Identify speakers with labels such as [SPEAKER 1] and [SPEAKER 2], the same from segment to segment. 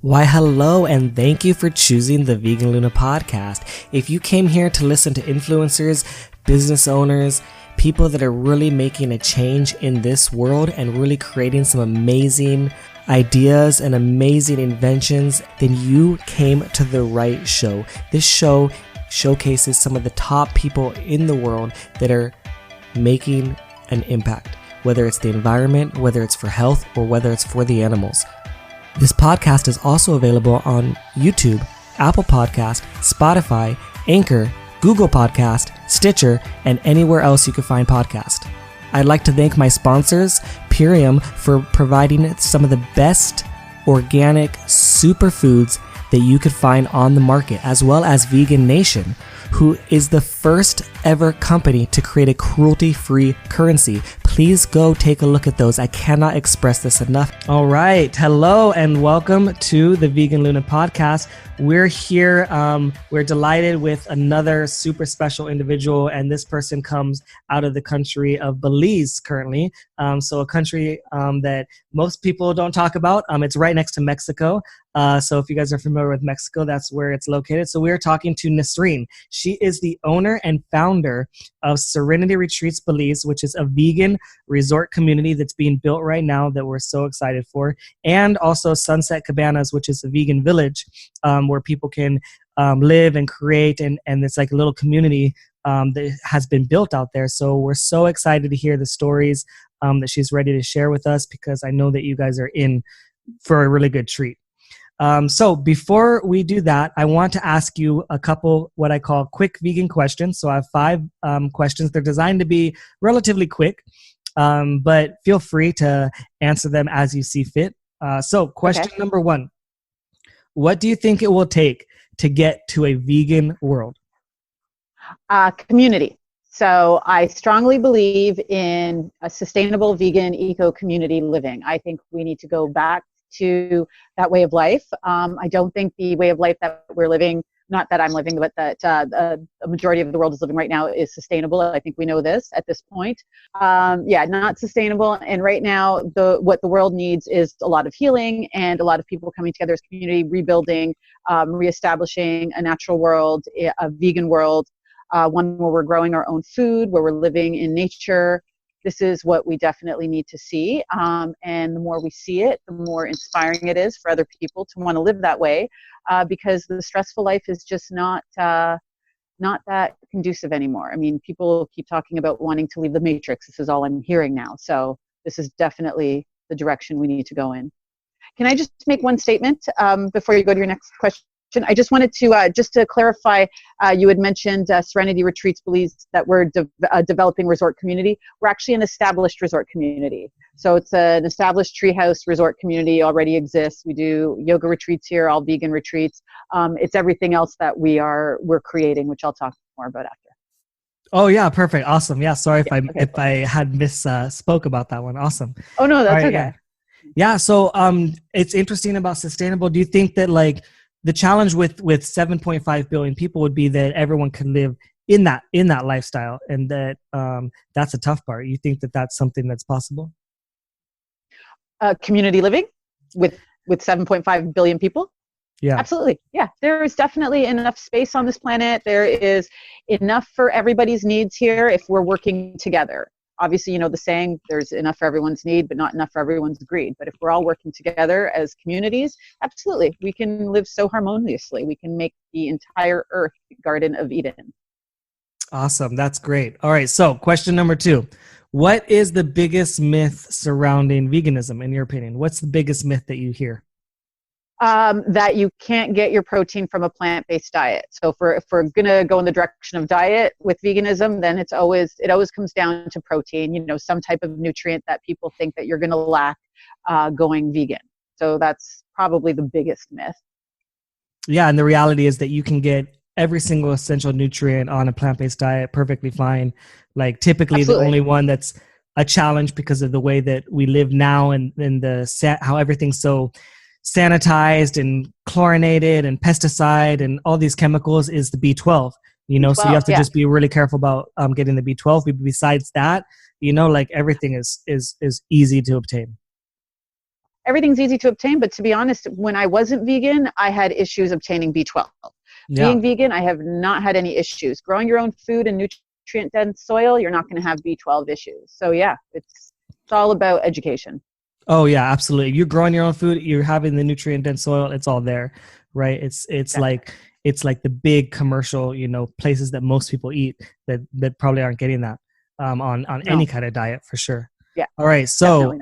[SPEAKER 1] Why, hello, and thank you for choosing the Vegan Luna podcast. If you came here to listen to influencers, business owners, people that are really making a change in this world and really creating some amazing ideas and amazing inventions, then you came to the right show. This show showcases some of the top people in the world that are making an impact, whether it's the environment, whether it's for health, or whether it's for the animals. This podcast is also available on YouTube, Apple Podcast, Spotify, Anchor, Google Podcast, Stitcher, and anywhere else you can find podcasts. I'd like to thank my sponsors, Purium, for providing some of the best organic superfoods that you could find on the market, as well as Vegan Nation, who is the first ever company to create a cruelty-free currency. Please go take a look at those. I cannot express this enough. All right. Hello and welcome to the Vegan Luna podcast. We're here. We're delighted with another super special individual, and this person comes out of the country of Belize currently. So a country that most people don't talk about. It's right next to Mexico. So if you guys are familiar with Mexico, that's where it's located. So we're talking to Nissrien. She is the owner and founder of Serenity Retreats Belize, which is a vegan resort community that's being built right now that we're so excited for. And also Sunset Cabanas, which is a vegan village where people can live and create. And it's like a little community that has been built out there. So we're so excited to hear the stories that she's ready to share with us, because I know that you guys are in for a really good treat. So before we do that, I want to ask you a couple what I call quick vegan questions. So I have 5 questions. They're designed to be relatively quick, but feel free to answer them as you see fit. So question number 1, what do you think it will take to get to a vegan world?
[SPEAKER 2] Community. So I strongly believe in a sustainable vegan eco-community living. I think we need to go back to that way of life. I don't think the way of life that we're living, not that I'm living, but that a majority of the world is living right now is sustainable. I think we know this at this point. Not sustainable. And right now, what the world needs is a lot of healing and a lot of people coming together as community, rebuilding, reestablishing a natural world, a vegan world, one where we're growing our own food, where we're living in nature. This is what we definitely need to see. And the more we see it, the more inspiring it is for other people to want to live that way, because the stressful life is just not that conducive anymore. I mean, people keep talking about wanting to leave the matrix. This is all I'm hearing now. So this is definitely the direction we need to go in. Can I just make one statement before you go to your next question? I just wanted to, just to clarify, you had mentioned Serenity Retreats Belize, that we're a developing resort community. We're actually an established resort community. So it's an established treehouse resort community, already exists. We do yoga retreats here, all vegan retreats. It's everything else that we're creating, which I'll talk more about after.
[SPEAKER 1] Oh yeah, perfect. Awesome. Yeah, sorry if I had spoke about that one. Awesome.
[SPEAKER 2] Oh no, that's okay.
[SPEAKER 1] Yeah, so it's interesting about sustainable. Do you think that like the challenge with 7.5 billion people would be that everyone can live in that lifestyle, and that that's a tough part? You think that that's something that's possible?
[SPEAKER 2] Community living with 7.5 billion people?
[SPEAKER 1] Yeah,
[SPEAKER 2] absolutely. Yeah, there is definitely enough space on this planet. There is enough for everybody's needs here if we're working together. Obviously, you know the saying, there's enough for everyone's need, but not enough for everyone's greed. But if we're all working together as communities, absolutely, we can live so harmoniously. We can make the entire earth Garden of Eden.
[SPEAKER 1] Awesome. That's great. All right. So question number 2, what is the biggest myth surrounding veganism, in your opinion? What's the biggest myth that you hear?
[SPEAKER 2] That you can't get your protein from a plant-based diet. So if we're going to go in the direction of diet with veganism, then it always comes down to protein, some type of nutrient that people think that you're going to lack going vegan. So that's probably the biggest myth.
[SPEAKER 1] Yeah, and the reality is that you can get every single essential nutrient on a plant-based diet perfectly fine. Like typically Absolutely. The only one that's a challenge because of the way that we live now and how everything's so sanitized and chlorinated and pesticide and all these chemicals is the B12, B12, so you have to just be really careful about getting the B12. Besides that, like everything is easy to obtain.
[SPEAKER 2] everything's easy to obtain. But to be honest, when I wasn't vegan, I had issues obtaining B12.
[SPEAKER 1] Yeah.
[SPEAKER 2] Being vegan, I have not had any issues. Growing your own food in nutrient dense soil, you're not going to have B12 issues. So yeah, it's all about education.
[SPEAKER 1] Oh yeah, absolutely. You're growing your own food, you're having the nutrient dense soil, it's all there, right? It's like the big commercial, places that most people eat that probably aren't getting that on any kind of diet for sure.
[SPEAKER 2] Yeah.
[SPEAKER 1] All right. So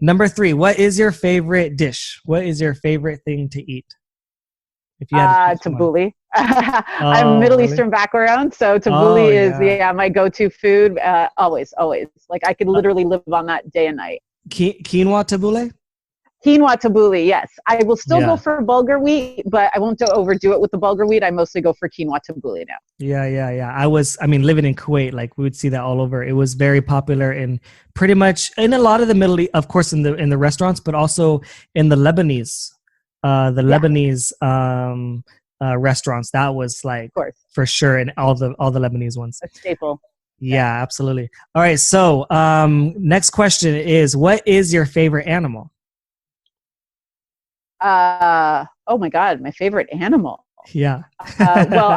[SPEAKER 1] number 3, what is your favorite dish? What is your favorite thing to eat? If you had
[SPEAKER 2] tabbouleh. I'm Middle Eastern background, so tabbouleh is my go-to food. Always. Like I could literally live on that day and night.
[SPEAKER 1] Quinoa tabbouleh?
[SPEAKER 2] Quinoa tabbouleh, yes. I will still go for bulgur wheat, but I won't overdo it with the bulgur wheat. I mostly go for quinoa tabbouleh now.
[SPEAKER 1] Yeah. Living in Kuwait, like we would see that all over. It was very popular in pretty much in a lot of the Middle East, of course, in the restaurants, but also in the Lebanese. Lebanese restaurants, that was like for sure, and all the Lebanese ones,
[SPEAKER 2] a staple.
[SPEAKER 1] Yeah, absolutely. All right, so next question is, what is your favorite animal?
[SPEAKER 2] Oh my God, my favorite animal.
[SPEAKER 1] Yeah.
[SPEAKER 2] Well,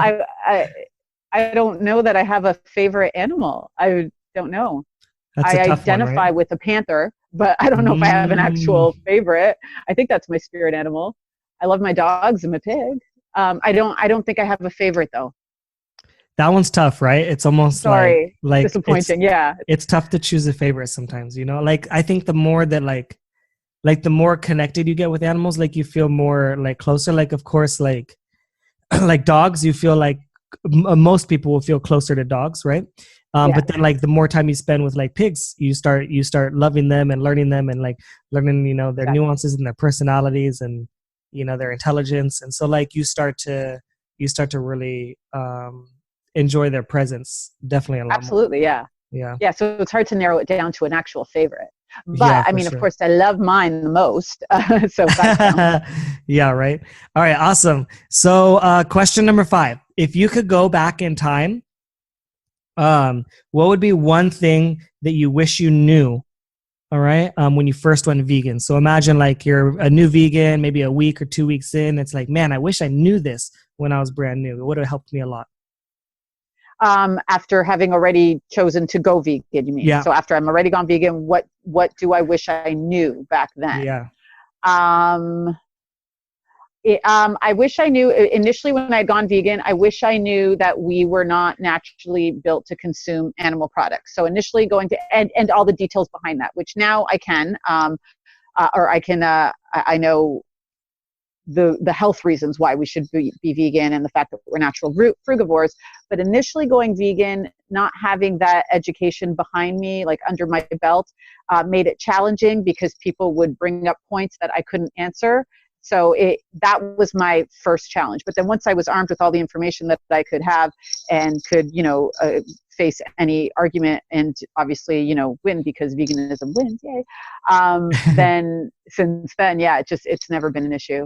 [SPEAKER 2] I don't know that I have a favorite animal. I don't know. I identify with a panther, but I don't know if I have an actual favorite. I think that's my spirit animal. I love my dogs and my pig. I don't think I have a favorite though.
[SPEAKER 1] That one's tough, right? It's almost like
[SPEAKER 2] disappointing.
[SPEAKER 1] It's tough to choose a favorite sometimes, like I think the more that like the more connected you get with animals, like you feel more like closer, like of course, like like dogs, you feel like most people will feel closer to dogs, right? But then like the more time you spend with like pigs, you start loving them and learning them and like learning, their nuances and their personalities and, their intelligence. And so like you start to really enjoy their presence definitely a lot
[SPEAKER 2] Absolutely,
[SPEAKER 1] more.
[SPEAKER 2] Yeah. So it's hard to narrow it down to an actual favorite. But of course, I love mine the most. So that's
[SPEAKER 1] yeah, right. All right, awesome. So question number 5. If you could go back in time, what would be one thing that you wish you knew, all right, when you first went vegan? So imagine like you're a new vegan, maybe a week or 2 weeks in. It's like, man, I wish I knew this when I was brand new. It would have helped me a lot.
[SPEAKER 2] After having already chosen to go vegan, you mean?
[SPEAKER 1] Yeah.
[SPEAKER 2] So after I'm already gone vegan, what do I wish I knew back then?
[SPEAKER 1] Yeah.
[SPEAKER 2] I wish I knew initially when I had gone vegan, I wish I knew that we were not naturally built to consume animal products. So initially going to, and all the details behind that, which now I can, I know the health reasons why we should be vegan and the fact that we're natural frugivores. But initially going vegan, not having that education behind me, like under my belt, made it challenging because people would bring up points that I couldn't answer. So that was my first challenge. But then once I was armed with all the information that I could have and could, face any argument and obviously, win because veganism wins, yay. Then since then, it's never been an issue.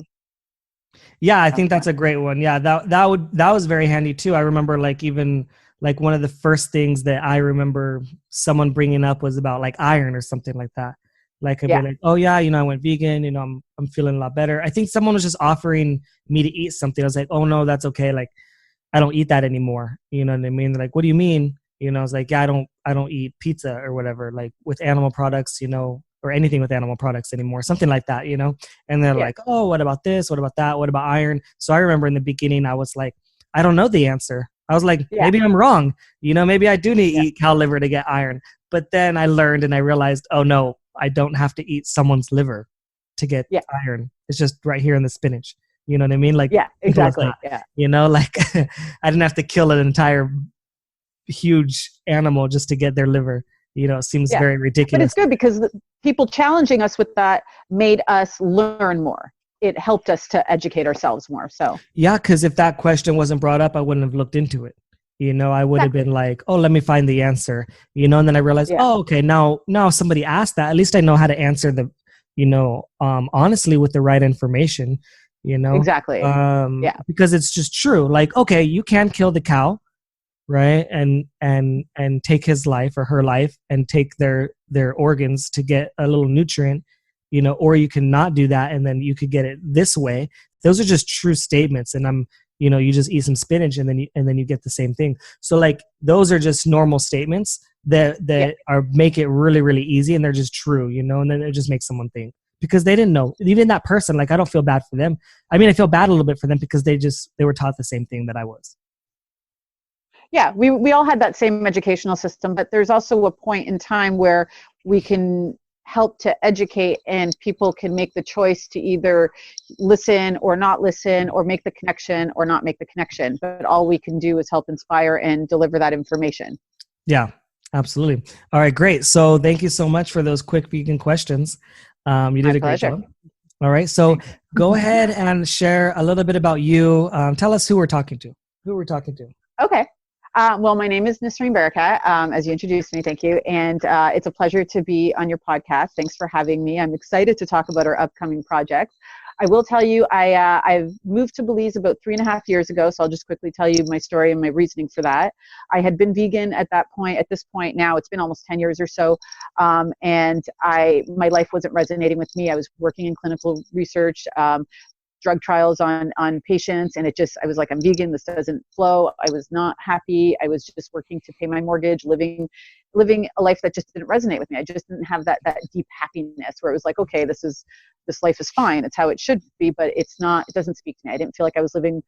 [SPEAKER 1] Yeah, I think that's a great one. Yeah, that was very handy too. I remember like even like one of the first things that I remember someone bringing up was about like iron or something like that. Like I'd be like, oh yeah, I went vegan, I'm feeling a lot better. I think someone was just offering me to eat something. I was like, oh no, that's okay. Like I don't eat that anymore. You know what I mean? They're like, what do you mean? I was like, yeah, I don't eat pizza or whatever, like with animal products, or anything with animal products anymore, something like that, and they're like, oh, what about this? What about that? What about iron? So I remember in the beginning, I was like, I don't know the answer. I was like, maybe I'm wrong. Maybe I do need to eat cow liver to get iron. But then I learned and I realized, oh no, I don't have to eat someone's liver to get iron. It's just right here in the spinach. You know what I mean? Like,
[SPEAKER 2] exactly.
[SPEAKER 1] Like I didn't have to kill an entire huge animal just to get their liver. It seems very ridiculous.
[SPEAKER 2] But it's good because people challenging us with that made us learn more. It helped us to educate ourselves more. So
[SPEAKER 1] yeah, because if that question wasn't brought up, I wouldn't have looked into it. I would have been like, oh, let me find the answer. And then I realized, oh, okay, now somebody asked that. At least I know how to answer the, honestly with the right information.
[SPEAKER 2] Exactly.
[SPEAKER 1] Because it's just true. Like, okay, you can kill the cow, right? And take his life or her life and take their organs to get a little nutrient. or you can not do that and then you could get it this way. Those are just true statements. And you just eat some spinach and then you get the same thing. So like those are just normal statements that are make it really, really easy, and they're just true, and then it just makes someone think, because they didn't know. Even that person, like, I don't feel bad for them. I mean, I feel bad a little bit for them because they were taught the same thing that I was.
[SPEAKER 2] Yeah, we all had that same educational system, but there's also a point in time where we can help to educate, and people can make the choice to either listen or not listen, or make the connection or not make the connection. But all we can do is help inspire and deliver that information.
[SPEAKER 1] Yeah, absolutely. All right, great. So thank you so much for those quick vegan questions. You did a great job. All right, so go ahead and share a little bit about you. Tell us who we're talking to.
[SPEAKER 2] Okay. Well, my name is Nissrien, as you introduced me. Thank you. And it's a pleasure to be on your podcast. Thanks for having me. I'm excited to talk about our upcoming projects. I will tell you, I've moved to Belize about 3.5 years ago, so I'll just quickly tell you my story and my reasoning for that. I had been vegan at this point now, it's been almost 10 years or so, and my life wasn't resonating with me. I was working in clinical research, drug trials on patients, and I was like, I'm vegan, this doesn't flow. I was not happy. I was just working to pay my mortgage, living a life that just didn't resonate with me. I just didn't have that deep happiness where it was like, okay, this life is fine, it's how it should be, but it doesn't speak to me. I didn't feel like I was living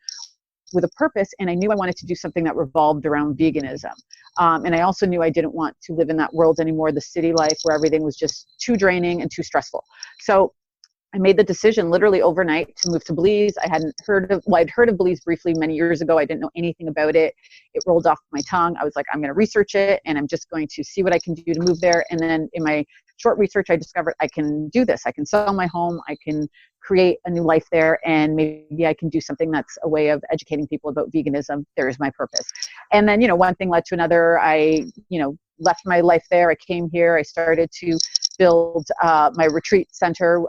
[SPEAKER 2] with a purpose, and I knew I wanted to do something that revolved around veganism. And I also knew I didn't want to live in that world anymore, the city life where everything was just too draining and too stressful. So I made the decision literally overnight to move to Belize. I'd heard of Belize briefly many years ago. I didn't know anything about it. It rolled off my tongue. I was like, I'm going to research it, and I'm just going to see what I can do to move there. And then in my short research, I discovered I can do this. I can sell my home. I can create a new life there, and maybe I can do something that's a way of educating people about veganism. There's my purpose. And then, one thing led to another. I, left my life there. I came here. I started to build my retreat center,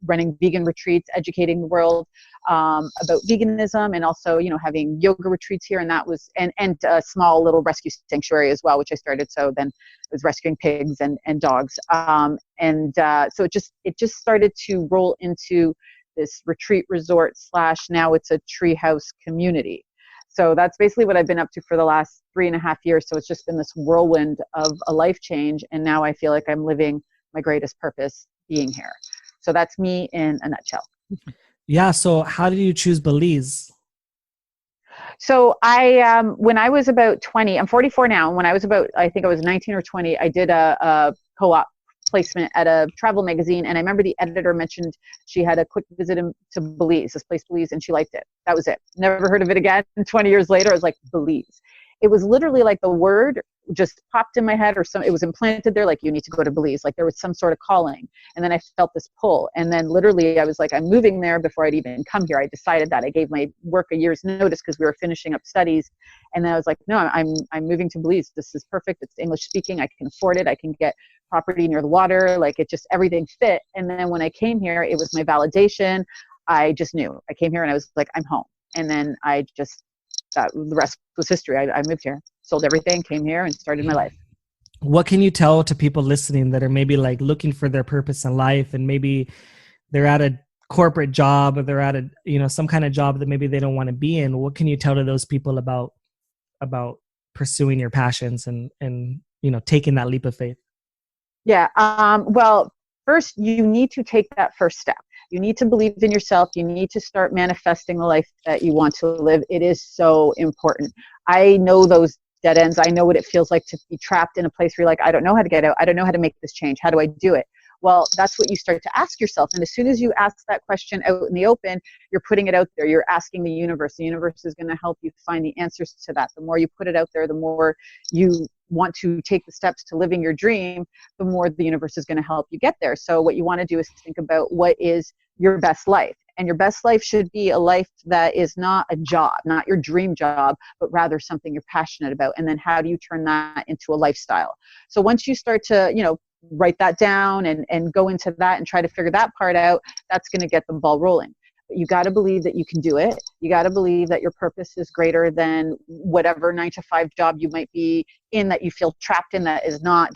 [SPEAKER 2] running vegan retreats, educating the world about veganism, and also, having yoga retreats here. And that was, and a small little rescue sanctuary as well, which I started. So then I was rescuing pigs and dogs. So it just started to roll into this retreat resort / now it's a treehouse community. So that's basically what I've been up to for the last 3.5 years. So it's just been this whirlwind of a life change. And now I feel like I'm living my greatest purpose being here. So that's me in a nutshell.
[SPEAKER 1] Yeah. So how did you choose Belize?
[SPEAKER 2] So when I was about 20, I'm 44 now. And when I was I think I was 19 or 20, I did a co-op placement at a travel magazine. And I remember the editor mentioned she had a quick visit to Belize, this place Belize, and she liked it. That was it. Never heard of it again. And 20 years later, I was like, Belize. It was literally like the word just popped in my head, or it was implanted there, like, you need to go to Belize. Like there was some sort of calling. And then I felt this pull. And then literally I was like, I'm moving there before I'd even come here. I decided that. I gave my work a year's notice because we were finishing up studies. And then I was like, no, I'm moving to Belize. This is perfect. It's English speaking. I can afford it. I can get property near the water. Like everything fit. And then when I came here, it was my validation. I just knew. I came here and I was like, I'm home. And then the rest was history. I moved here, sold everything, came here, and started my life.
[SPEAKER 1] What can you tell to people listening that are maybe like looking for their purpose in life, and maybe they're at a corporate job, or they're at a, some kind of job that maybe they don't want to be in? What can you tell to those people about pursuing your passions and taking that leap of faith?
[SPEAKER 2] Yeah. Well, first you need to take that first step. You need to believe in yourself. You need to start manifesting the life that you want to live. It is so important. I know those dead ends. I know what it feels like to be trapped in a place where you're like, I don't know how to get out. I don't know how to make this change. How do I do it? Well, that's what you start to ask yourself. And as soon as you ask that question out in the open, you're putting it out there. You're asking the universe. The universe is going to help you find the answers to that. The more you put it out there, the more you want to take the steps to living your dream, the more the universe is going to help you get there. So what you want to do is think about what is your best life. And your best life should be a life that is not a job, not your dream job, but rather something you're passionate about. And then how do you turn that into a lifestyle? So once you start to, write that down and go into that and try to figure that part out, that's going to get the ball rolling. but you got to believe that you can do it. You got to believe that your purpose is greater than whatever 9-to-5 job you might be in, that you feel trapped in, that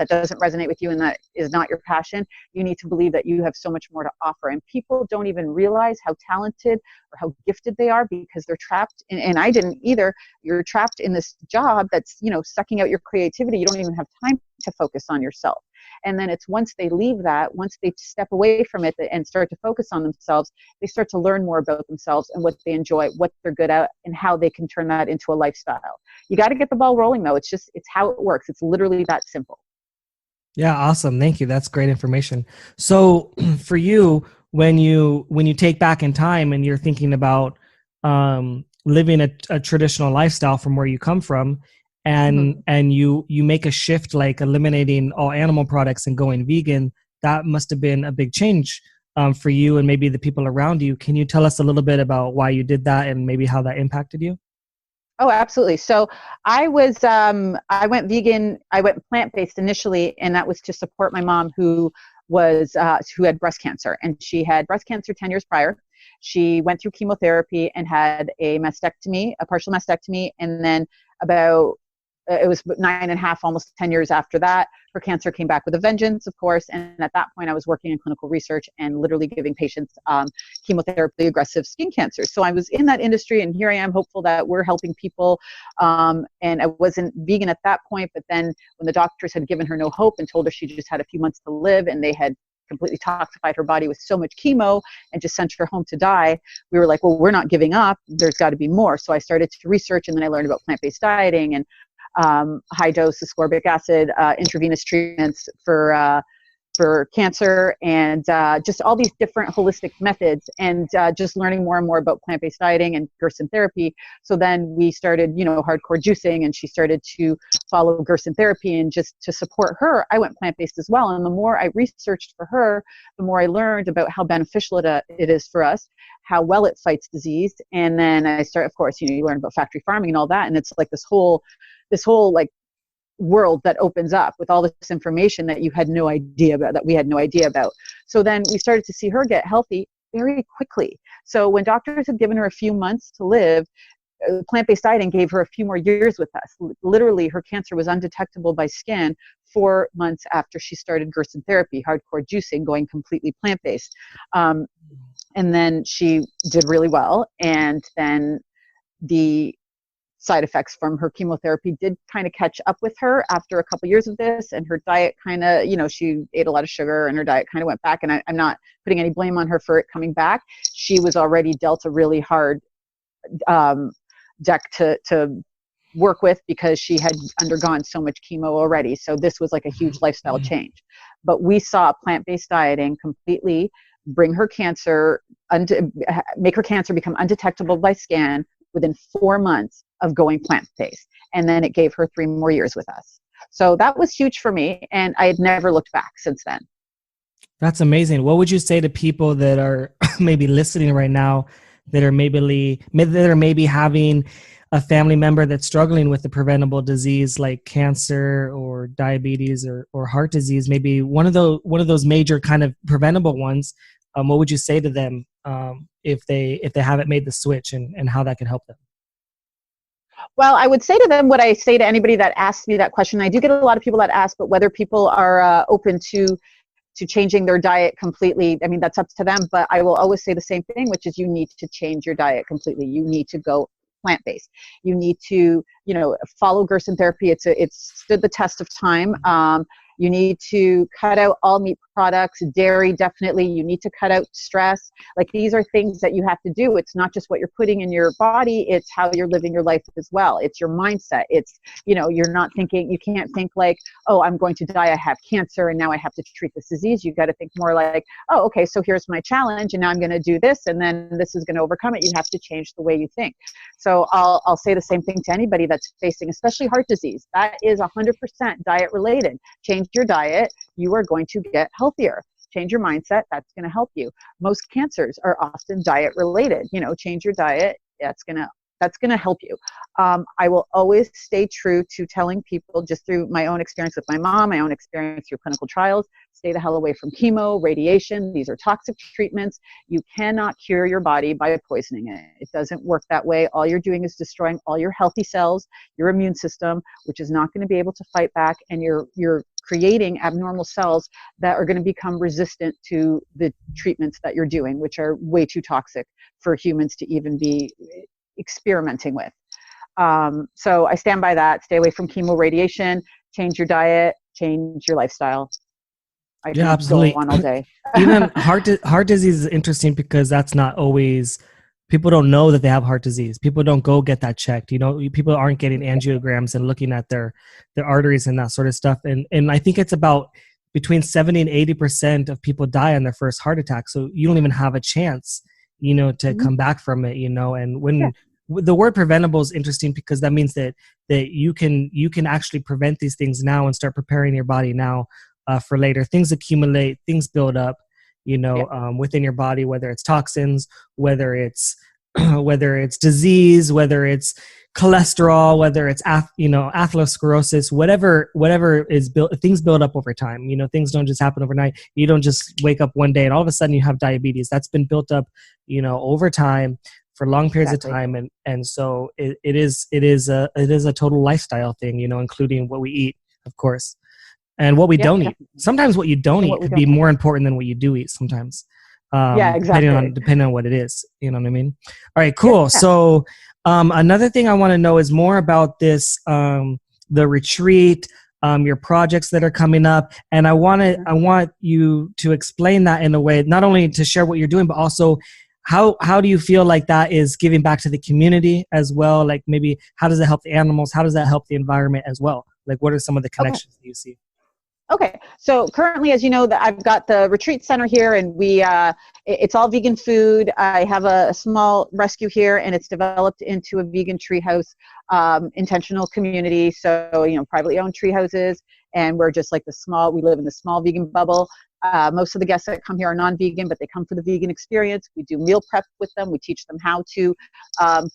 [SPEAKER 2] doesn't resonate with you, and that is not your passion. You need to believe that you have so much more to offer. And people don't even realize how talented or how gifted they are, because they're trapped and I didn't either. You're trapped in this job that's, sucking out your creativity. You don't even have time to focus on yourself. And then it's once they leave that, once they step away from it and start to focus on themselves, they start to learn more about themselves and what they enjoy, what they're good at, and how they can turn that into a lifestyle. You got to get the ball rolling, though. It's how it works. It's literally that simple.
[SPEAKER 1] Yeah, awesome. Thank you. That's great information. So for you, when you take back in time and you're thinking about living a traditional lifestyle from where you come from, and you make a shift, like eliminating all animal products and going vegan, that must have been a big change for you and maybe the people around you. Can you tell us a little bit about why you did that and maybe how that impacted you?
[SPEAKER 2] Oh, absolutely. So I went vegan. I went plant-based initially, and that was to support my mom who had breast cancer, and she had breast cancer 10 years prior. She went through chemotherapy and had a partial mastectomy, and then it was 9.5, almost 10 years after that, her cancer came back with a vengeance, of course. And at that point, I was working in clinical research and literally giving patients chemotherapy aggressive skin cancers. So I was in that industry, and here I am, hopeful that we're helping people. And I wasn't vegan at that point, but then when the doctors had given her no hope and told her she just had a few months to live, and they had completely toxified her body with so much chemo and just sent her home to die, we were like, well, we're not giving up. There's got to be more. So I started to research, and then I learned about plant-based dieting and high dose ascorbic acid, intravenous treatments for cancer, and just all these different holistic methods, and just learning more and more about plant-based dieting and Gerson therapy. So then we started, hardcore juicing, and she started to follow Gerson therapy, and just to support her, I went plant-based as well. And the more I researched for her, the more I learned about how beneficial it is for us, how well it fights disease. And then I started, of course, you learn about factory farming and all that. And it's like this whole like world that opens up with all this information that you had no idea about, that we had no idea about. So then we started to see her get healthy very quickly. So when doctors had given her a few months to live, plant-based dieting gave her a few more years with us. Literally, her cancer was undetectable by scan 4 months after she started Gerson therapy, hardcore juicing, going completely plant-based. And then she did really well. And then the side effects from her chemotherapy did kind of catch up with her after a couple years of this, and her diet kind of, she ate a lot of sugar, and her diet kind of went back. And I'm not putting any blame on her for it coming back. She was already dealt a really hard deck to work with, because she had undergone so much chemo already. So this was like a huge lifestyle change. But we saw plant-based dieting completely bring her cancer, make her cancer become undetectable by scan within 4 months of going plant-based. And then it gave her 3 more years with us. So that was huge for me, and I had never looked back since then.
[SPEAKER 1] That's amazing. What would you say to people that are maybe listening right now, that are maybe having a family member that's struggling with a preventable disease like cancer or diabetes or heart disease, maybe one of those major kind of preventable ones? What would you say to them if they haven't made the switch, and how that can help them?
[SPEAKER 2] Well, I would say to them what I say to anybody that asks me that question. I do get a lot of people that ask, but whether people are open to changing their diet completely, I mean, that's up to them. But I will always say the same thing, which is you need to change your diet completely. You need to go plant-based. You need to, follow Gerson therapy. It's stood the test of time. You need to cut out all meat products, dairy, definitely. You need to cut out stress. Like, these are things that you have to do. It's not just what you're putting in your body, it's how you're living your life as well. It's your mindset. It's, you're not thinking, you can't think like, oh, I'm going to die, I have cancer, and now I have to treat this disease. You got to think more like, oh, okay, so here's my challenge, and now I'm going to do this, and then this is going to overcome it. You have to change the way you think. So I'll say the same thing to anybody that's facing, especially heart disease. That is 100% diet related. Change your diet, you are going to get healthier. Change your mindset, that's going to help you. Most cancers are often diet related. Change your diet, that's going to That's going to help you. I will always stay true to telling people, just through my own experience with my mom, my own experience through clinical trials, stay the hell away from chemo, radiation. These are toxic treatments. You cannot cure your body by poisoning it. It doesn't work that way. All you're doing is destroying all your healthy cells, your immune system, which is not going to be able to fight back, and you're creating abnormal cells that are going to become resistant to the treatments that you're doing, which are way too toxic for humans to even be experimenting with. So I stand by that. Stay away from chemo, radiation, change your diet, change your lifestyle. I
[SPEAKER 1] Yeah, absolutely.
[SPEAKER 2] go on all day.
[SPEAKER 1] Even heart disease is interesting because that's not always, people don't know that they have heart disease. People don't go get that checked. You know, people aren't getting angiograms and looking at their arteries and that sort of stuff. And I think it's about between 70 and 80% of people die on their first heart attack. So you don't even have a chance, you know, to come back from it, you know. And when the word preventable is interesting because that means that you can actually prevent these things now and start preparing your body now for later. Things accumulate, things build up, you know, within your body, whether it's toxins, whether it's whether it's disease, whether it's cholesterol, whether it's atherosclerosis, whatever is built, things build up over time. You know, things don't just happen overnight. You don't just wake up one day and all of a sudden you have diabetes. That's been built up, you know, over time for long periods of time, and so it is a total lifestyle thing, you know, including what we eat, of course. And what we don't eat. Sometimes what you don't eat could be more important than what you do eat sometimes.
[SPEAKER 2] Exactly.
[SPEAKER 1] Depending on what it is. You know what I mean? All right, cool. Yeah. So another thing I want to know is more about this, the retreat, your projects that are coming up. And I want you to explain that in a way, not only to share what you're doing, but also how do you feel like that is giving back to the community as well? Like maybe how does it help the animals? How does that help the environment as well? Like what are some of the connections that you see?
[SPEAKER 2] Okay, so currently, as you know, I've got the retreat center here, and it's all vegan food. I have a small rescue here, and it's developed into a vegan treehouse, intentional community. So, you know, privately owned tree houses, and we're just like we live in the small vegan bubble. Most of the guests that come here are non-vegan, but they come for the vegan experience. We do meal prep with them. We teach them how to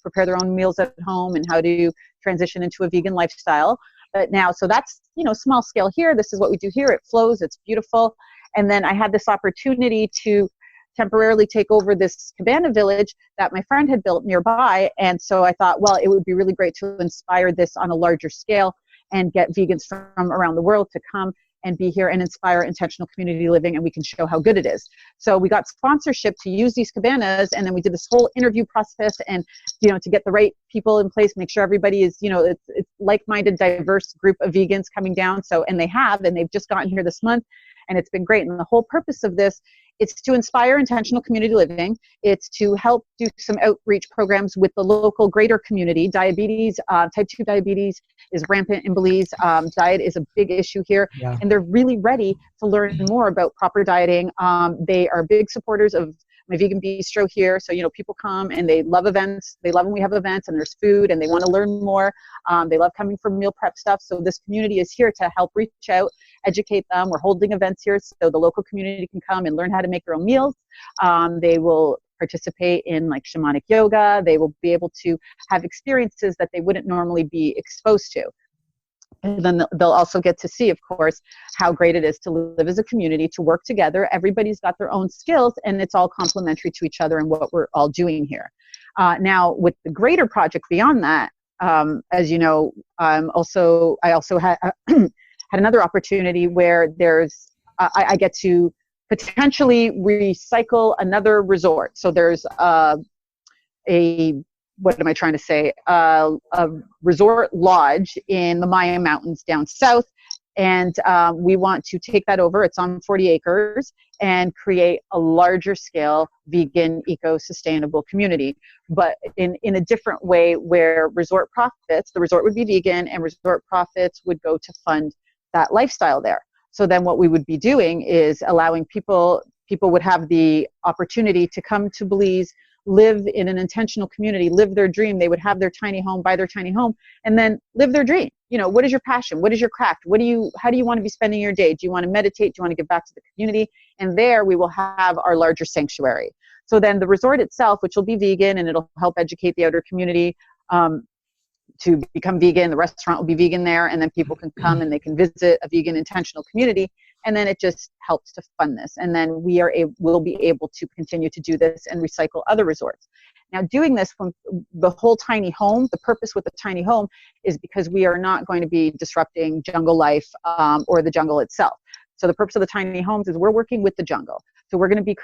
[SPEAKER 2] prepare their own meals at home and how to transition into a vegan lifestyle. But now, so that's, you know, small scale here. This is what we do here. It flows. It's beautiful. And then I had this opportunity to temporarily take over this cabana village that my friend had built nearby. And so I thought, well, it would be really great to inspire this on a larger scale and get vegans from around the world to come and be here and inspire intentional community living, and we can show how good it is. So we got sponsorship to use these cabanas, and then we did this whole interview process, and, you know, to get the right people in place, make sure everybody is, you know, it's like-minded, diverse group of vegans coming down. So, and they've just gotten here this month, and it's been great. And the whole purpose of this, it's to inspire intentional community living. It's to help do some outreach programs with the local greater community. Diabetes, type 2 diabetes is rampant in Belize. Diet is a big issue here, and they're really ready to learn more about proper dieting. They are big supporters of my vegan bistro here. So, you know, people come and they love events. They love when we have events and there's food and they want to learn more. They love coming for meal prep stuff. So this community is here to help reach out, educate them. We're holding events here so the local community can come and learn how to make their own meals. They will participate in like shamanic yoga. They will be able to have experiences that they wouldn't normally be exposed to. And then they'll also get to see, of course, how great it is to live as a community, to work together. Everybody's got their own skills, and it's all complementary to each other and what we're all doing here. Now, with the greater project beyond that, as you know, I also had another opportunity where I get to potentially recycle another resort. So there's what am I trying to say? A resort lodge in the Maya Mountains down south. And we want to take that over. It's on 40 acres and create a larger scale vegan, eco-sustainable community, but in a different way where resort profits, the resort would be vegan and resort profits would go to fund that lifestyle there. So then what we would be doing is allowing people would have the opportunity to come to Belize, live in an intentional community, live their dream. They would have their tiny home, buy their tiny home, and then live their dream. You know, what is your passion? What is your craft? How do you want to be spending your day? Do you want to meditate? Do you want to give back to the community? And there we will have our larger sanctuary. So then the resort itself, which will be vegan and it'll help educate the outer community, to become vegan. The restaurant will be vegan there, and then people can come and they can visit a vegan intentional community, and then it just helps to fund this. And then we'll be able to continue to do this and recycle other resorts. Now, doing this from the whole tiny home, the purpose with the tiny home is because we are not going to be disrupting jungle life or the jungle itself. So the purpose of the tiny homes is we're working with the jungle. So we're going to be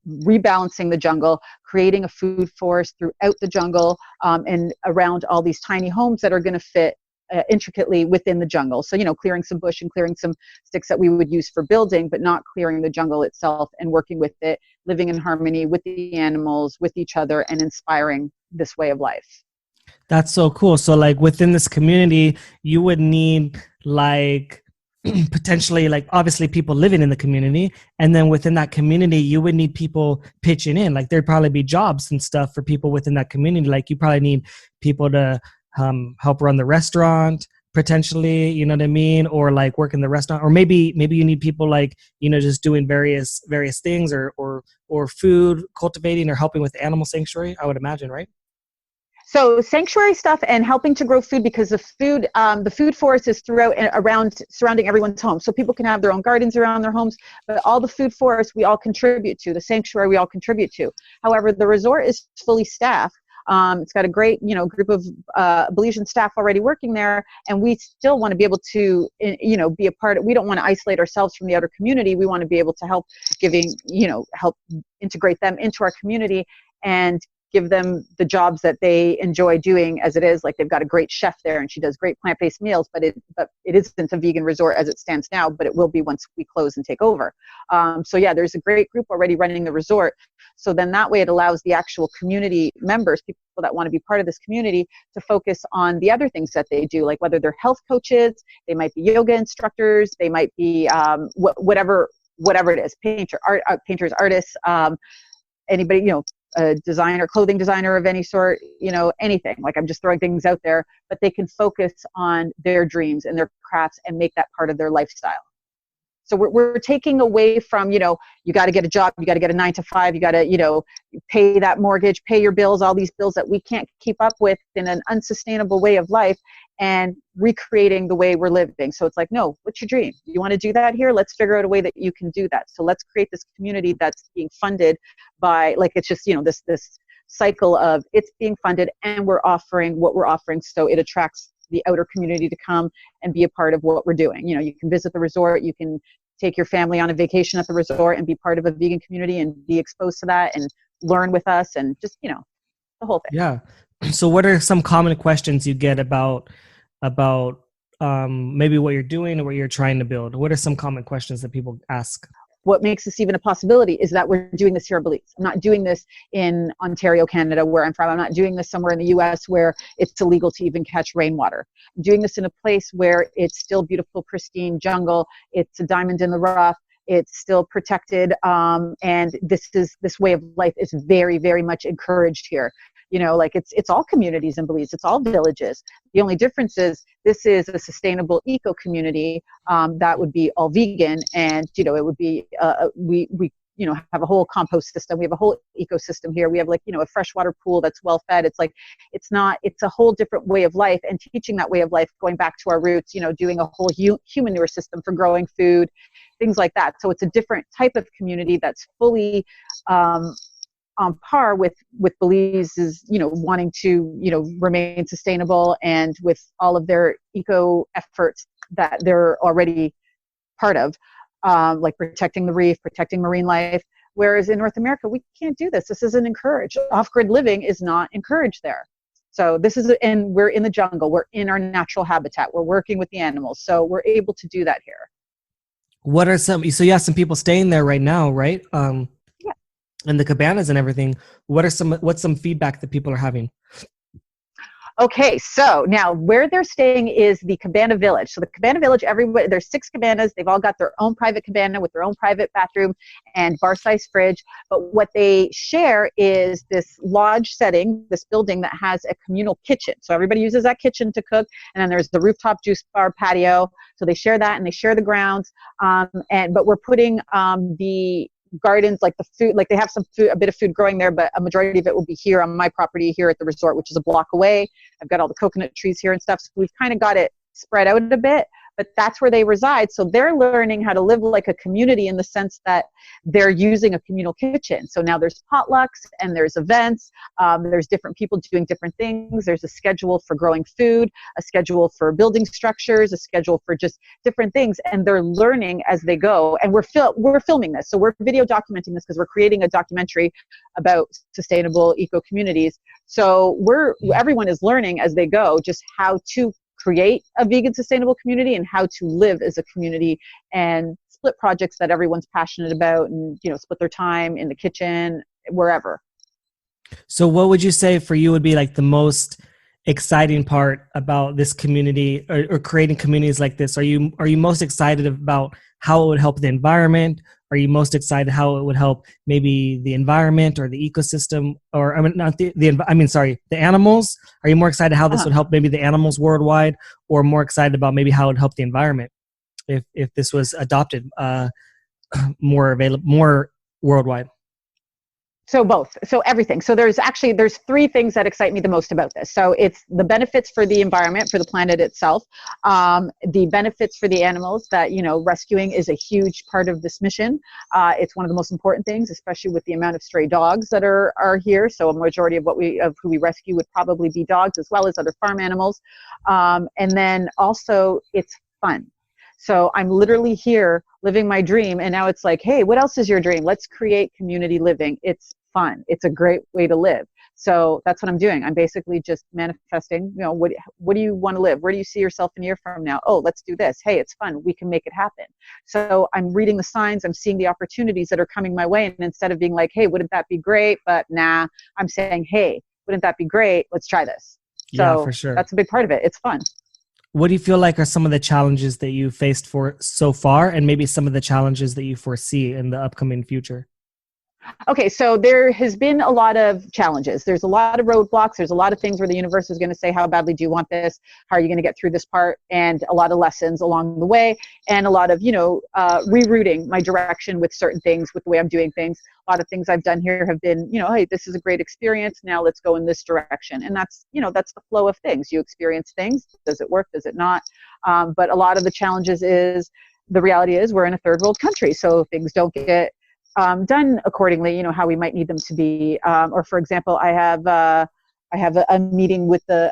[SPEAKER 2] rebalancing the jungle, creating a food forest throughout the jungle and around all these tiny homes that are going to fit intricately within the jungle. So, clearing some bush and clearing some sticks that we would use for building, but not clearing the jungle itself, and working with it, living in harmony with the animals, with each other, and inspiring this way of life.
[SPEAKER 1] That's so cool. So like within this community, you would need like potentially like obviously people living in the community, and then within that community you would need people pitching in. Like there'd probably be jobs and stuff for people within that community. Like you probably need people to help run the restaurant potentially, you know what I mean, or like work in the restaurant, or maybe you need people like just doing various things or food cultivating or helping with animal sanctuary, I would imagine, right?
[SPEAKER 2] So sanctuary stuff and helping to grow food, because the food forest is throughout and around surrounding everyone's home. So people can have their own gardens around their homes, but all the food forest we all contribute to, the sanctuary we all contribute to. However, the resort is fully staffed. It's got a great, group of Belizean staff already working there, and we still want to be able to, be a part of. We don't want to isolate ourselves from the outer community. We want to be able to help help integrate them into our community and give them the jobs that they enjoy doing as it is. Like they've got a great chef there and she does great plant-based meals, but it isn't a vegan resort as it stands now, but it will be once we close and take over. So yeah, there's a great group already running the resort. So then that way it allows the actual community members, people that want to be part of this community, to focus on the other things that they do, like whether they're health coaches, they might be yoga instructors, they might be whatever it is, painters, artists, anybody, a designer, clothing designer of any sort, anything. Like I'm just throwing things out there, but they can focus on their dreams and their crafts and make that part of their lifestyle. So we're taking away from, you got to get a job, you got to get a 9 to 5, you got to, pay that mortgage, pay your bills, all these bills that we can't keep up with in an unsustainable way of life, and recreating the way we're living. So it's like, no, what's your dream? You want to do that here? Let's figure out a way that you can do that. So let's create this community that's being funded by, like, it's just, this cycle of it's being funded and we're offering what we're offering. So it attracts the outer community to come and be a part of what we're doing. You can visit the resort, you can take your family on a vacation at the resort and be part of a vegan community and be exposed to that and learn with us and just, the whole thing.
[SPEAKER 1] Yeah. So what are some common questions you get about maybe what you're doing or what you're trying to build? What are some common questions that people ask?
[SPEAKER 2] What makes this even a possibility is that we're doing this here in Belize. I'm not doing this in Ontario, Canada, where I'm from. I'm not doing this somewhere in the US where it's illegal to even catch rainwater. I'm doing this in a place where it's still beautiful, pristine jungle. It's a diamond in the rough. It's still protected. And this way of life is very, very much encouraged here. It's all communities in Belize. It's all villages. The only difference is this is a sustainable eco community that would be all vegan, and it would be we have a whole compost system. We have a whole ecosystem here. We have a freshwater pool that's well fed. It's a whole different way of life, and teaching that way of life, going back to our roots. Doing a whole human manure system for growing food, things like that. So it's a different type of community that's fully on par with Belize's, wanting to, remain sustainable, and with all of their eco efforts that they're already part of, like protecting the reef, protecting marine life. Whereas in North America, we can't do this. This isn't encouraged. Off-grid living is not encouraged there. So and we're in the jungle. We're in our natural habitat. We're working with the animals. So we're able to do that here.
[SPEAKER 1] What are so you have some people staying there right now, right? And the cabanas and everything. What's some feedback that people are having?
[SPEAKER 2] Okay, so now where they're staying is the cabana village. So the cabana village, there's 6 cabanas. They've all got their own private cabana with their own private bathroom and bar-sized fridge. But what they share is this lodge setting, this building that has a communal kitchen. So everybody uses that kitchen to cook. And then there's the rooftop juice bar patio. So they share that and they share the grounds. But we're putting gardens, like the food, like they have some food, a bit of food growing there, but a majority of it will be here on my property here at the resort, which is a block away. I've got all the coconut trees here and stuff. So we've kind of got it spread out a bit, but that's where they reside. So they're learning how to live like a community in the sense that they're using a communal kitchen. So now there's potlucks and there's events. There's different people doing different things. There's a schedule for growing food, a schedule for building structures, a schedule for just different things. And they're learning as they go. And we're filming this. So we're video documenting this because we're creating a documentary about sustainable eco communities. So everyone is learning as they go just how to create a vegan sustainable community and how to live as a community and split projects that everyone's passionate about and, split their time in the kitchen, wherever.
[SPEAKER 1] So what would you say for you would be like the most exciting part about this community or creating communities like this? Are you most excited about how it would help the environment? Are you most excited how it would help maybe the environment or the ecosystem, or the animals? Are you more excited how this would help maybe the animals worldwide, or more excited about maybe how it would help the environment if this was adopted more worldwide?
[SPEAKER 2] So both. So everything. So there's three things that excite me the most about this. So it's the benefits for the environment, for the planet itself, the benefits for the animals that, rescuing is a huge part of this mission. It's one of the most important things, especially with the amount of stray dogs that are here. So a majority of who we rescue would probably be dogs as well as other farm animals. And then also it's fun. So I'm literally here living my dream. And now it's like, hey, what else is your dream? Let's create community living. It's fun. It's a great way to live. So that's what I'm doing. I'm basically just manifesting, what do you want to live? Where do you see yourself in a year from now? Oh, let's do this. Hey, it's fun. We can make it happen. So I'm reading the signs. I'm seeing the opportunities that are coming my way. And instead of being like, hey, wouldn't that be great? But nah, I'm saying, hey, wouldn't that be great? Let's try this.
[SPEAKER 1] Yeah,
[SPEAKER 2] so
[SPEAKER 1] for sure.
[SPEAKER 2] That's a big part of it. It's fun.
[SPEAKER 1] What do you feel like are some of the challenges that you faced so far, and maybe some of the challenges that you foresee in the upcoming future?
[SPEAKER 2] Okay, so there has been a lot of challenges. There's a lot of roadblocks. There's a lot of things where the universe is going to say, how badly do you want this? How are you going to get through this part? And a lot of lessons along the way, and a lot of, rerouting my direction with certain things, with the way I'm doing things. A lot of things I've done here have been, hey, this is a great experience. Now let's go in this direction. And that's, that's the flow of things. You experience things. Does it work? Does it not? But a lot of the challenges the reality is we're in a third world country. So things don't get done accordingly, how we might need them to be. Or for example, I get to have a meeting with the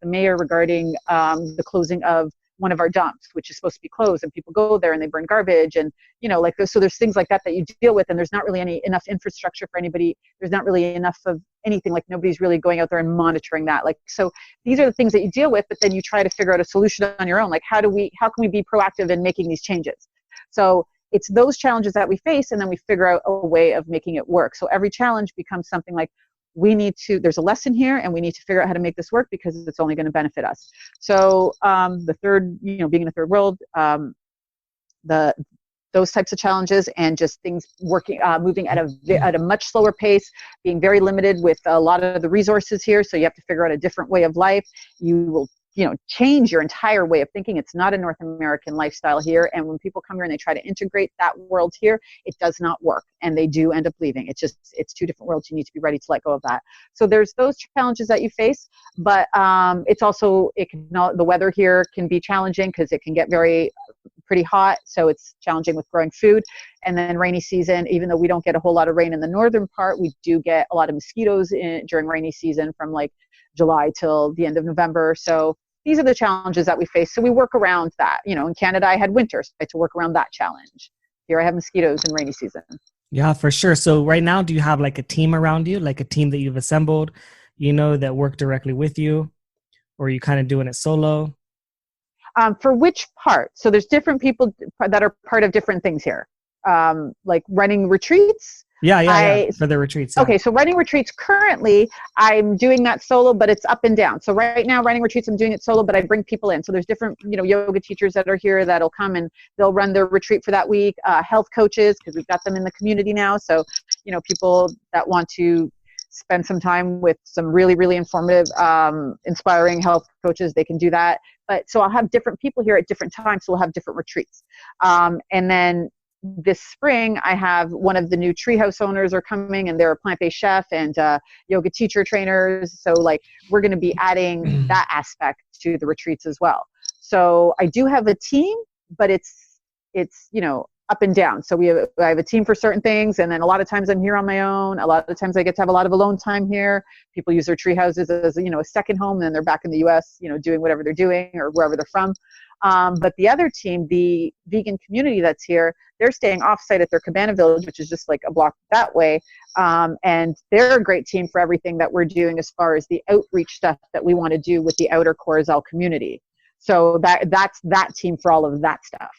[SPEAKER 2] mayor regarding the closing of one of our dumps, which is supposed to be closed, and people go there and they burn garbage, and so there's things like that you deal with, and there's not really enough infrastructure for anybody. There's not really enough of anything, like nobody's really going out there and monitoring that. So these are the things that you deal with, but then you try to figure out a solution on your own. Like how can we be proactive in making these changes? So it's those challenges that we face, and then we figure out a way of making it work. So every challenge becomes something like, there's a lesson here, and we need to figure out how to make this work because it's only going to benefit us. So the third, being in a third world, those types of challenges, and just things moving at a much slower pace, being very limited with a lot of the resources here. So you have to figure out a different way of life. You will change your entire way of thinking. It's not a North American lifestyle here. And when people come here and they try to integrate that world here, it does not work. And they do end up leaving. It's two different worlds. You need to be ready to let go of that. So there's those challenges that you face, but it's also, the weather here can be challenging because it can get pretty hot. So it's challenging with growing food. And then rainy season, even though we don't get a whole lot of rain in the northern part, we do get a lot of mosquitoes during rainy season from like July till the end of November. So these are the challenges that we face. So we work around that. In Canada, I had winter, so I had to work around that challenge. Here I have mosquitoes in rainy season.
[SPEAKER 1] Yeah, for sure. So right now, do you have like a team around you, like a team that you've assembled, that work directly with you, or are you kind of doing it solo?
[SPEAKER 2] For which part? So there's different people that are part of different things here, like running retreats.
[SPEAKER 1] Yeah, for the retreats. Yeah.
[SPEAKER 2] Okay, so running retreats, currently, I'm doing that solo, but it's up and down. So right now, running retreats, I'm doing it solo, but I bring people in. So there's different, yoga teachers that are here that'll come and they'll run their retreat for that week. Health coaches, because we've got them in the community now. So, people that want to spend some time with some really, really informative, inspiring health coaches, they can do that. But so I'll have different people here at different times. So we'll have different retreats. And then this spring, I have one of the new treehouse owners are coming, and they're a plant-based chef and yoga teacher trainers. So like we're going to be adding that aspect to the retreats as well. So I do have a team, but it's up and down. So I have a team for certain things, and then a lot of times I'm here on my own. A lot of times I get to have a lot of alone time here. People use their tree houses as a second home, and then they're back in the U.S. Doing whatever they're doing or wherever they're from. But the other team, the vegan community that's here, they're staying offsite at their cabana village, which is just like a block that way. And they're a great team for everything that we're doing as far as the outreach stuff that we want to do with the outer Corozal community. So that's that team for all of that stuff.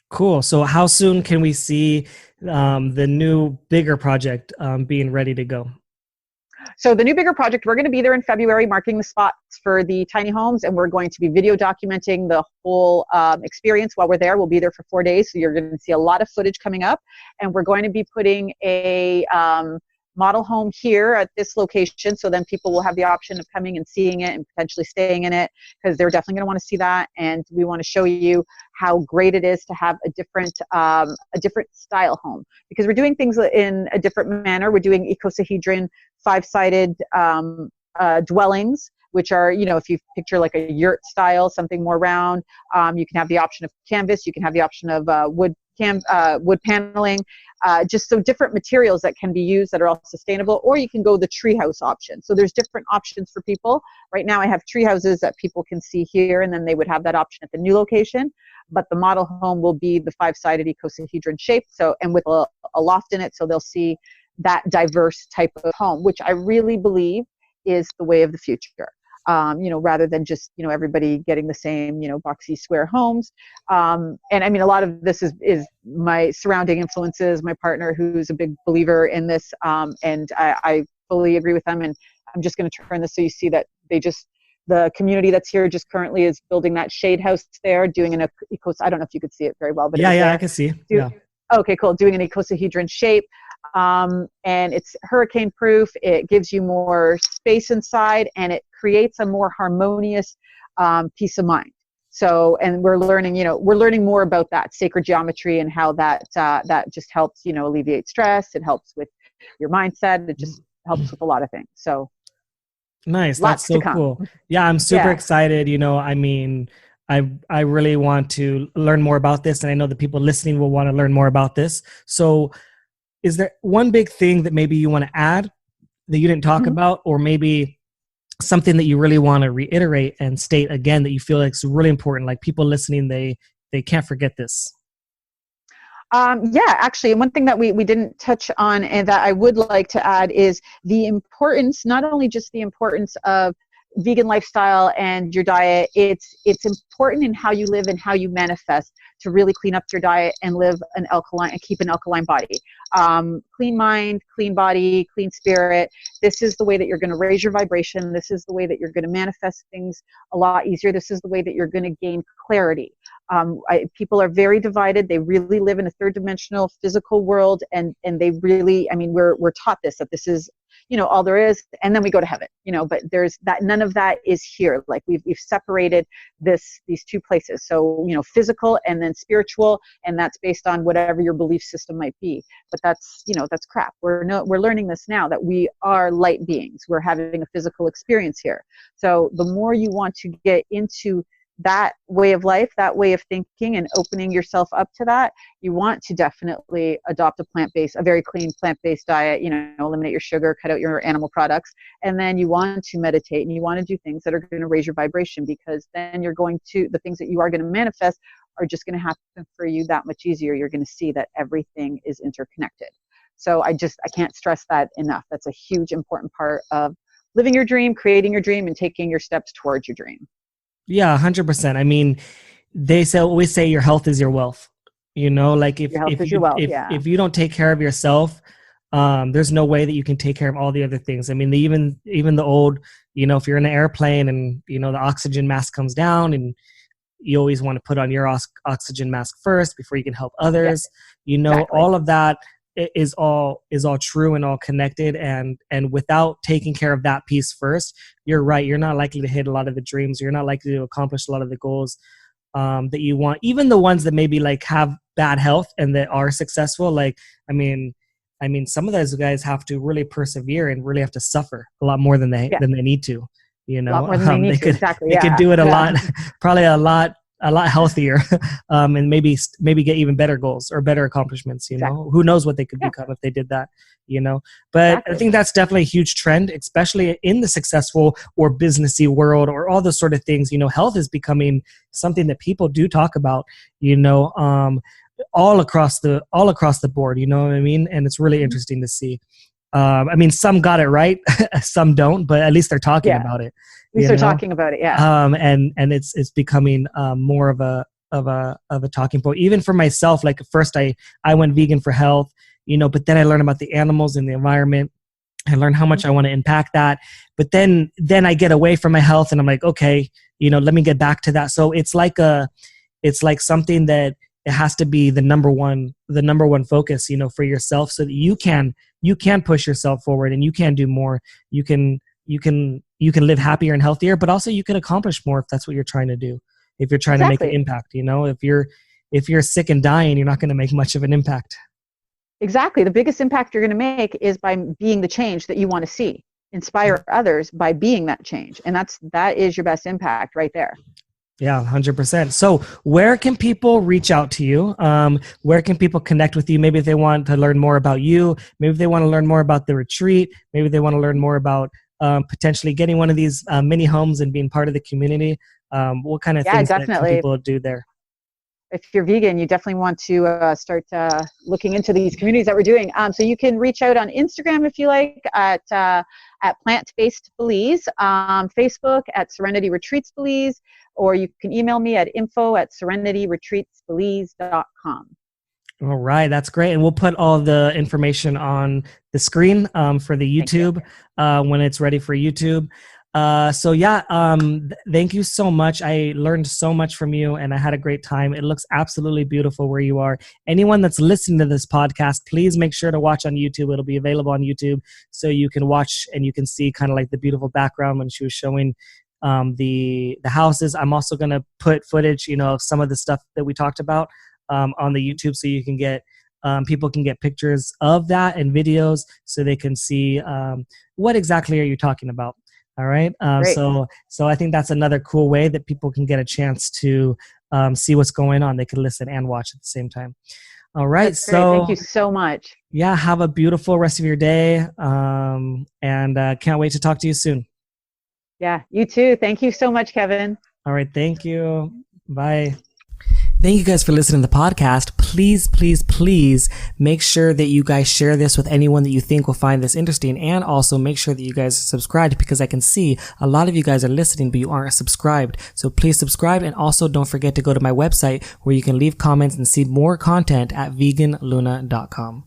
[SPEAKER 1] Cool. So how soon can we see the new bigger project being ready to go?
[SPEAKER 2] So the new bigger project, we're going to be there in February, marking the spots for the tiny homes, and we're going to be video documenting the whole experience while we're there. We'll be there for 4 days, so you're going to see a lot of footage coming up, and we're going to be putting a model home here at this location, so then people will have the option of coming and seeing it and potentially staying in it, because they're definitely going to want to see that. And we want to show you how great it is to have a different style home, because we're doing things in a different manner. We're doing icosahedron 5-sided dwellings, which are, if you picture like a yurt style, something more round. You can have the option of canvas. You can have the option of wood paneling, just some different materials that can be used that are all sustainable, or you can go the treehouse option. So there's different options for people. Right now I have tree houses that people can see here, and then they would have that option at the new location. But the model home will be the 5-sided icosahedron shape, and with a loft in it, so they'll see that diverse type of home, which I really believe is the way of the future. Rather than just, everybody getting the same, boxy square homes. And I mean, a lot of this is my surrounding influences, my partner who's a big believer in this. And I fully agree with them. And I'm just going to turn this so you see that the community that's here just currently is building that shade house there, doing an I don't know if you could see it very well, but
[SPEAKER 1] yeah, I can see. Yeah.
[SPEAKER 2] Okay, cool. Doing an icosahedron shape. And it's hurricane proof. It gives you more space inside, and it creates a more harmonious peace of mind. So, and we're learning more about that sacred geometry and how that just helps, alleviate stress. It helps with your mindset. It just helps with a lot of things. So
[SPEAKER 1] nice. That's so cool. Yeah, I'm super excited. I mean, I really want to learn more about this, and I know the people listening will want to learn more about this. So is there one big thing that maybe you want to add that you didn't talk about, or maybe something that you really want to reiterate and state again that you feel like is really important, like people listening, they can't forget this?
[SPEAKER 2] Actually, one thing that we didn't touch on and that I would like to add is the importance, not only just the importance of vegan lifestyle and your diet, it's important in how you live and how you manifest to really clean up your diet and keep an alkaline body. Clean mind, clean body, clean spirit. This is the way that you're going to raise your vibration. This is the way that you're going to manifest things a lot easier. This is the way that you're going to gain clarity. People are very divided. They really live in a third dimensional physical world, and they really, we're taught that this is, all there is, and then we go to heaven, but there's that, none of that is here. Like we've separated these two places. So, physical and then spiritual, and that's based on whatever your belief system might be. But that's crap. We're learning this now, that we are light beings. We're having a physical experience here. So the more you want to get into that way of life, that way of thinking, and opening yourself up to that, you want to definitely adopt a very clean plant-based diet, eliminate your sugar, cut out your animal products, and then you want to meditate and you want to do things that are going to raise your vibration, because then the things that you are going to manifest are just going to happen for you that much easier. You're going to see that everything is interconnected. So I can't stress that enough. That's a huge important part of living your dream, creating your dream, and taking your steps towards your dream.
[SPEAKER 1] Yeah, 100%. I mean, always say your health is your wealth. Like if you don't take care of yourself, there's no way that you can take care of all the other things. I mean, even the old, if you're in an airplane and, the oxygen mask comes down, and you always want to put on your oxygen mask first before you can help others. Exactly. All of that is all true and all connected, and without taking care of that piece first, you're right, you're not likely to hit a lot of the dreams, you're not likely to accomplish a lot of the goals. that you want, even the ones that maybe like have bad health and that are successful. Like, I mean, some of those guys have to really persevere and really have to suffer a lot more than they need to, you know.
[SPEAKER 2] A lot more than they need to. Exactly.
[SPEAKER 1] They could do it a lot, probably a lot healthier, and maybe get even better goals or better accomplishments, you know. Who knows what they could become if they did that, you know. But I think that's definitely a huge trend, especially in the successful or businessy world or all those sort of things. You know, health is becoming something that people do talk about, you know, all across the board, you know what I mean? And it's really interesting to see. I mean, some got it right, some don't, but at least they're talking about it.
[SPEAKER 2] At least they're talking about it,
[SPEAKER 1] and it's becoming more of a talking point. Even for myself, like first I went vegan for health, you know, but then I learned about the animals and the environment. I learned how much I want to impact that. But then I get away from my health and I'm like, okay, you know, let me get back to that. So it's like something that it has to be the number one focus, you know, for yourself, so that you can push yourself forward and you can do more. You can live happier and healthier, but also you can accomplish more if that's what you're trying to do. If you're trying to make an impact, you know, if you're sick and dying, you're not going to make much of an impact.
[SPEAKER 2] Exactly. The biggest impact you're going to make is by being the change that you want to see. Inspire others by being that change. And that is your best impact right there.
[SPEAKER 1] Yeah, 100%. So where can people reach out to you? Where can people connect with you? Maybe if they want to learn more about you, maybe if they want to learn more about the retreat, maybe they want to learn more about potentially getting one of these mini homes and being part of the community. What kind of things that can people do there?
[SPEAKER 2] If you're vegan, you definitely want to start looking into these communities that we're doing. So you can reach out on Instagram if you like at Plant-Based Belize, Facebook at Serenity Retreats Belize, or you can email me at info@serenityretreatsbelize.com.
[SPEAKER 1] All right, that's great. And we'll put all the information on the screen for the YouTube when it's ready for YouTube. Thank you so much. I learned so much from you and I had a great time. It looks absolutely beautiful where you are. Anyone that's listening to this podcast, please make sure to watch on YouTube. It'll be available on YouTube so you can watch and you can see kind of like the beautiful background when she was showing the houses. I'm also going to put footage, you know, of some of the stuff that we talked about on the YouTube so you can get people can get pictures of that and videos so they can see what exactly are you talking about. All right. So I think that's another cool way that people can get a chance to see what's going on. They can listen and watch at the same time. All right.
[SPEAKER 2] That's great. Thank you so much.
[SPEAKER 1] Yeah. Have a beautiful rest of your day. And can't wait to talk to you soon.
[SPEAKER 2] Yeah, you too. Thank you so much, Kevin.
[SPEAKER 1] All right. Thank you. Bye. Thank you guys for listening to the podcast. Please, please, please make sure that you guys share this with anyone that you think will find this interesting. And also make sure that you guys are subscribed, because I can see a lot of you guys are listening, but you aren't subscribed. So please subscribe. And also don't forget to go to my website where you can leave comments and see more content at veganluna.com.